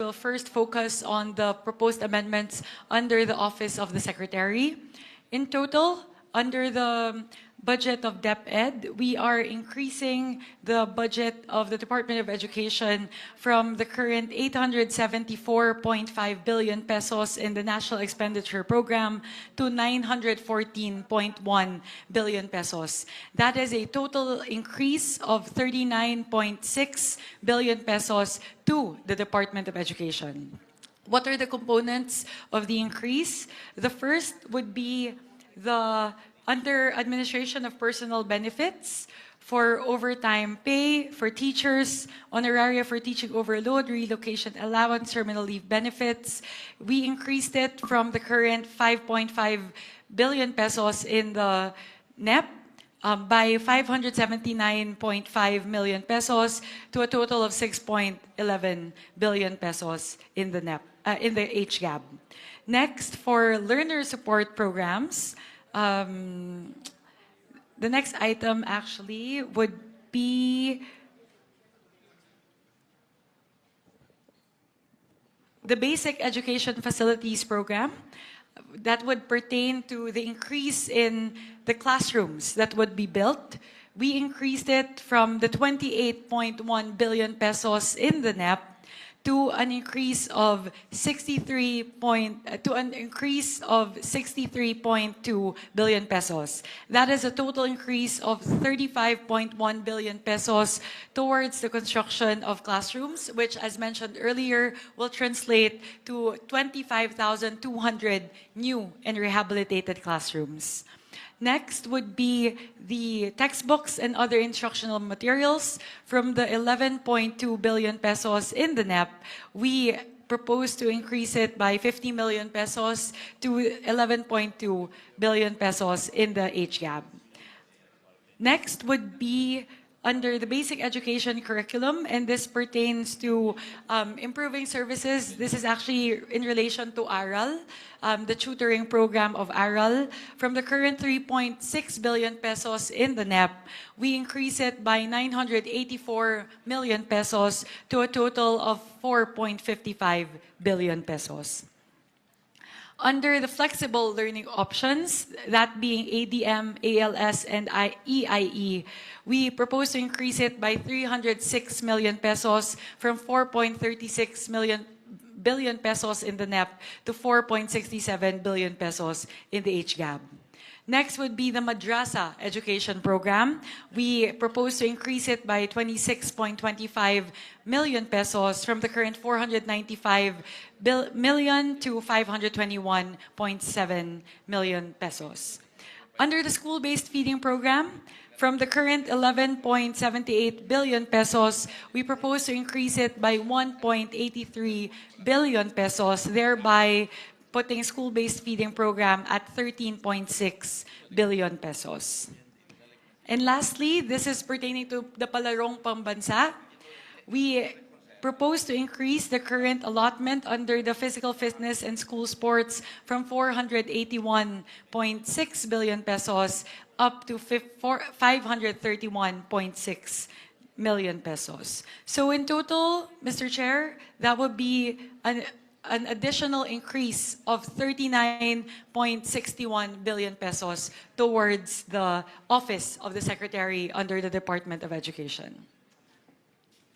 We'll first focus on the proposed amendments under the Office of the Secretary. In total, under the budget of DepEd, we are increasing the budget of the Department of Education from the current 874.5 billion pesos in the National Expenditure Program to 914.1 billion pesos. That is a total increase of 39.6 billion pesos to the Department of Education. What are the components of the increase? The first would be the under administration of personal benefits for overtime pay for teachers, honoraria for teaching overload, relocation allowance, terminal leave benefits. We increased it from the current 5.5 billion pesos in the NEP by 579.5 million pesos to a total of 6.11 billion pesos in the NEP, in the HGAB. Next, for learner support programs, the next item actually would be the Basic Education Facilities Program. That would pertain to the increase in the classrooms that would be built. We increased it from the 28.1 billion pesos in the NEP to an increase of 63.2 billion pesos. That is a total increase of 35.1 billion pesos towards the construction of classrooms, which, as mentioned earlier, will translate to 25,200 new and rehabilitated classrooms. Next would be the textbooks and other instructional materials. From the 11.2 billion pesos in the NEP, we propose to increase it by 50 million pesos to 11.2 billion pesos in the HGAB. Next would be under the basic education curriculum, and this pertains to improving services. This is actually in relation to ARAL, the tutoring program of ARAL. From the current 3.6 billion pesos in the NEP, we increase it by 984 million pesos to a total of 4.55 billion pesos. Under the flexible learning options, that being ADM, ALS, and EIE, we propose to increase it by 306 million pesos from 4.36 billion pesos in the NEP to 4.67 billion pesos in the HGAB. Next would be the Madrasa Education Program. We propose to increase it by 26.25 million pesos from the current 495 million to 521.7 million pesos. Under the School-Based Feeding Program, from the current 11.78 billion pesos, we propose to increase it by 1.83 billion pesos, thereby putting school-based feeding program at 13.6 billion pesos. And lastly, this is pertaining to the Palarong Pambansa. We propose to increase the current allotment under the physical fitness and school sports from 481.6 billion pesos up to 531.6 million pesos. So in total, Mr. Chair, that would be an additional increase of 39.61 billion pesos towards the Office of the Secretary under the Department of Education.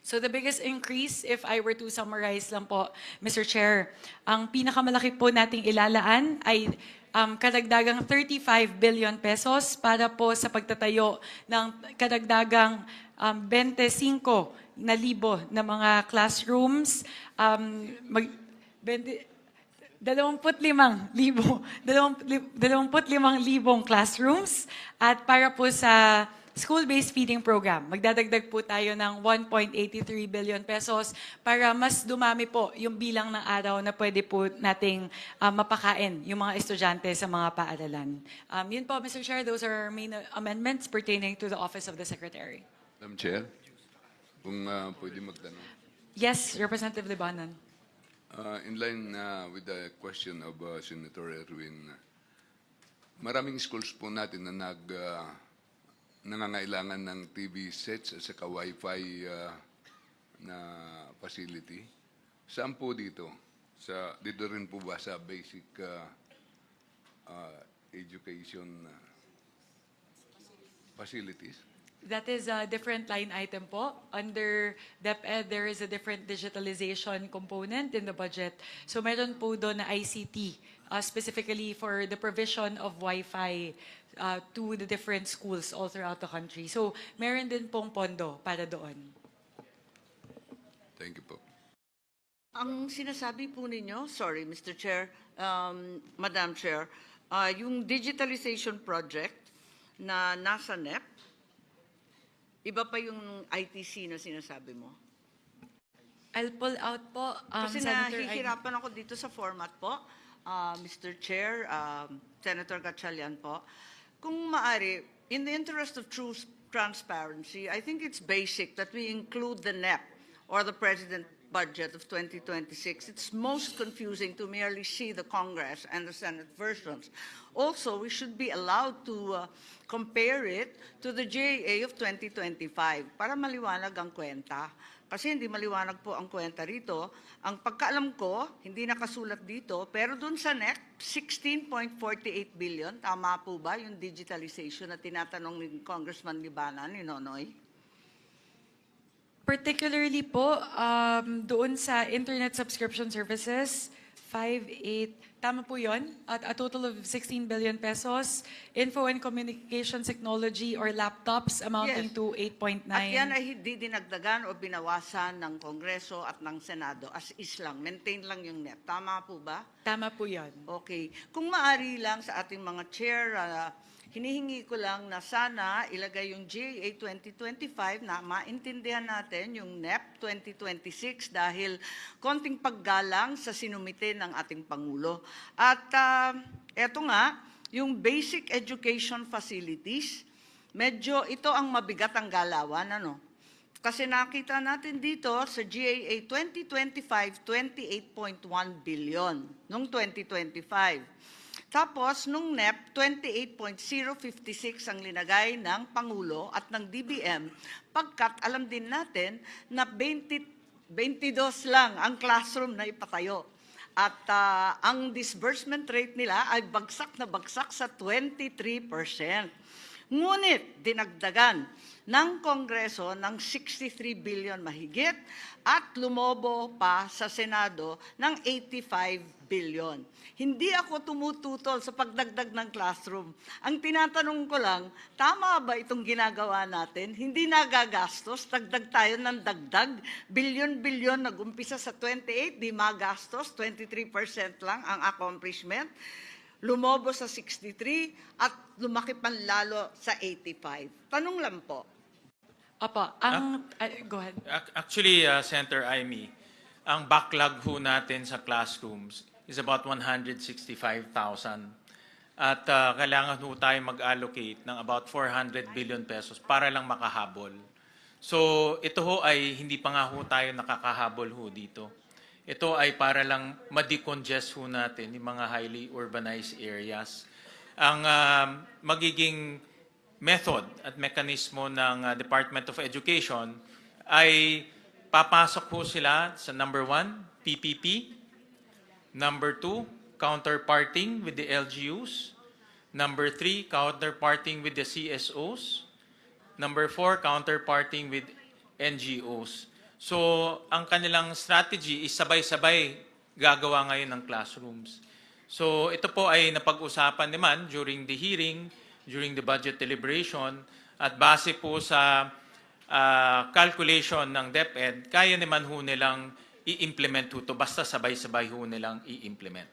So the biggest increase, if I were to summarize lang po, Mr. Chair, ang pinakamalaki po nating ilalaan ay kadagdagang 35 billion pesos para po sa pagtatayo ng kadagdagang 25,000 na mga classrooms, 25,000 classrooms, at para po sa school-based feeding program, magdadagdag po tayo ng 1.83 billion pesos para mas dumami po yung bilang ng araw na pwede po nating mapakain yung mga estudyante sa mga paaralan. Yun po, Mr. Chair, those are our main amendments pertaining to the Office of the Secretary. Madam Chair, kung pwede magtanong. Yes, Representative Libanan. In line with the question of Senator Erwin, maraming schools po natin na nangangailangan ng TV sets at saka Wi-Fi na facility. Saan po dito? Dito rin po ba sa basic education facilities? That is a different line item po. Under DepEd, there is a different digitalization component in the budget. So meron po doon na ICT, specifically for the provision of Wi-Fi to the different schools all throughout the country. So meron din pong pondo para doon. Thank you po. Ang sinasabi po ninyo, sorry Mr. Chair, Madam Chair, yung digitalization project na nasa NEP, iba pa yung ITC na sinasabi mo. I'll pull out po, Kasi Senator nahihirapan ako dito sa format po, Mr. Chair, Senator Gatchalian po. Kung maari, in the interest of true transparency, I think it's basic that we include the NEP or the President budget of 2026. It's most confusing to merely see the Congress and the Senate versions. Also, we should be allowed to compare it to the GAA of 2025 para maliwanag ang kwenta. Kasi hindi maliwanag po ang kwenta rito. Ang pagkaalam ko, hindi nakasulat dito, pero dun sa NEC, 16.48 billion, tama po ba yung digitalization na tinatanong ni Congressman Libanan, ni Nonoy? Particularly po, doon sa internet subscription services, 5.8, tama po yun, at a total of 16 billion pesos. Info and communications technology or laptops amounting Yes. to 8.9. At yan ay hindi dinagdagan o binawasan ng Kongreso at ng Senado. As is lang, maintain lang yung NEP. Tama po ba? Tama po yun. Okay. Kung maari lang sa ating mga chair, hinihingi ko lang na sana ilagay yung GAA 2025 na maintindihan natin yung NEP 2026 dahil konting paggalang sa sinumite ng ating Pangulo. At eto nga, yung basic education facilities, medyo ito ang mabigat ang galawan, ano? Kasi nakita natin dito sa GAA 2025, 28.1 billion noong 2025. Tapos, nung NEP, 28.056 ang linagay ng Pangulo at ng DBM, pagkat alam din natin na 22 lang ang classroom na ipatayo. At ang disbursement rate nila ay bagsak na bagsak sa 23%. Ngunit dinagdagan ng Kongreso ng 63 billion mahigit at lumobo pa sa Senado ng 85 billion. Hindi ako tumututol sa pagdagdag ng classroom. Ang tinatanong ko lang, tama ba itong ginagawa natin? Hindi nagagastos, dagdag tayo ng dagdag, bilyon-bilyon nag-umpisa sa 28, di magastos, 23% lang ang accomplishment. Lumobo sa 63 at lumaki pan lalo sa 85. Tanong lang po. Opo, go ahead. Actually, Senator Amy, ang backlog ho natin sa classrooms is about 165,000. At kailangan ho tayo mag-allocate ng about 400 billion pesos para lang makahabol. So ito ho ay hindi pa nga ho tayo nakakahabol ho dito. Ito ay para lang ma-decongest ho natin yung mga highly urbanized areas. Ang magiging method at mekanismo ng Department of Education ay papasok ho sila sa number 1, PPP, number 2, counterparting with the LGUs, number 3, counterparting with the CSOs, number 4, counterparting with NGOs. So, ang kanilang strategy is sabay-sabay gagawa ngayon ng classrooms. So, ito po ay napag-usapan naman during the hearing, during the budget deliberation, at base po sa calculation ng DepEd, kaya naman ho nilang i-implement ito, basta sabay-sabay ho nilang i-implement.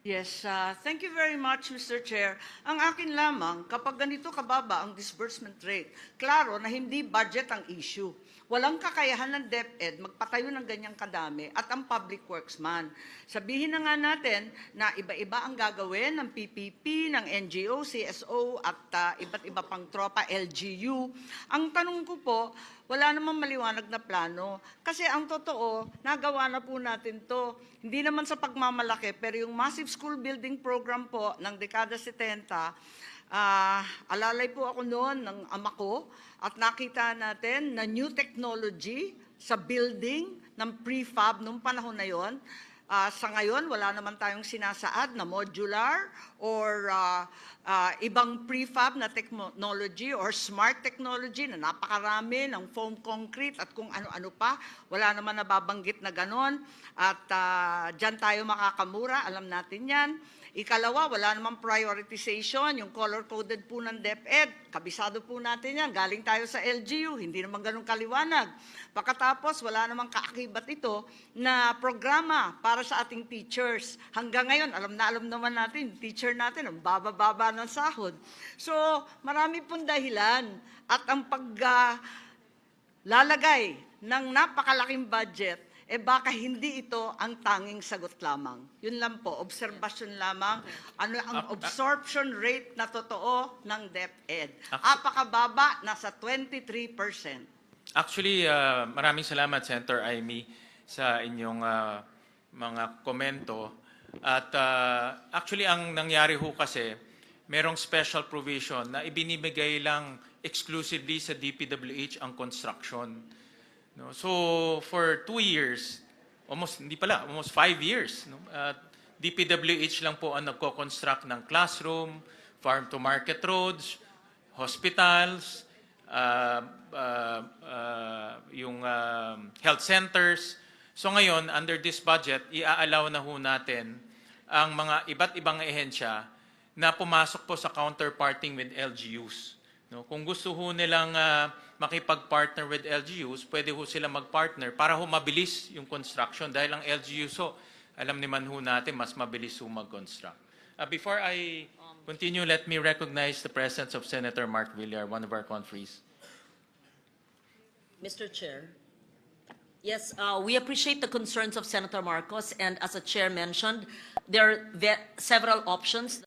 Yes, thank you very much, Mr. Chair. Ang akin lamang, kapag ganito kababa ang disbursement rate, klaro na hindi budget ang issue. Walang kakayahan ng DepEd magpatayo ng ganyang kadami at ang public works man. Sabihin na nga natin na iba-iba ang gagawin ng PPP, ng NGO, CSO at iba't iba pang tropa, LGU. Ang tanong ko po, wala namang maliwanag na plano. Kasi ang totoo, nagawa na po natin to. Hindi naman sa pagmamalaki, pero yung massive school building program po ng dekada 70, alalay po ako noon ng ama ko at nakita natin na new technology sa building ng prefab nung panahon na yon. Sa ngayon, wala naman tayong sinasaad na modular or ibang prefab na technology or smart technology na napakarami ng foam concrete at kung ano-ano pa. Wala naman nababanggit na ganon. At dyan tayo makakamura, alam natin yan. Ikalawa, wala namang prioritization, yung color-coded po ng DepEd. Kabisado po natin yan. Galing tayo sa LGU, hindi naman ganun kaliwanag. Pagkatapos, wala namang kaakibat ito na programa para sa ating teachers. Hanggang ngayon, alam naman natin, teacher natin, ang baba-baba ng sahod. So, marami pong dahilan. At ang paglalagay ng napakalaking budget, baka hindi ito ang tanging sagot lamang. Yun lang po, obserbasyon lamang. Ano ang absorption rate na totoo ng DepEd? Apakababa, nasa 23%. Actually, maraming salamat, Senator Amy, sa inyong mga komento. At actually, ang nangyari ho kasi, merong special provision na ibinibigay lang exclusively sa DPWH ang construction. No? So, for 2 years, almost 5 years, no? DPWH lang po ang nagko-construct ng classroom, farm-to-market roads, hospitals, yung health centers. So ngayon, under this budget, i-allow na ho natin ang mga iba't ibang ehensya na pumasok po sa counterparting with LGUs. No? Kung gusto ho nilang makipag-partner with LGUs, pwede ho sila mag-partner para ho mabilis yung construction dahil ang LGUs ho, alam naman ho natin, mas mabilis ho mag-construct. Before I continue, let me recognize the presence of Senator Mark Villar, one of our conferees. Mr. Chair. Yes, we appreciate the concerns of Senator Marcos, and as the chair mentioned, there are several options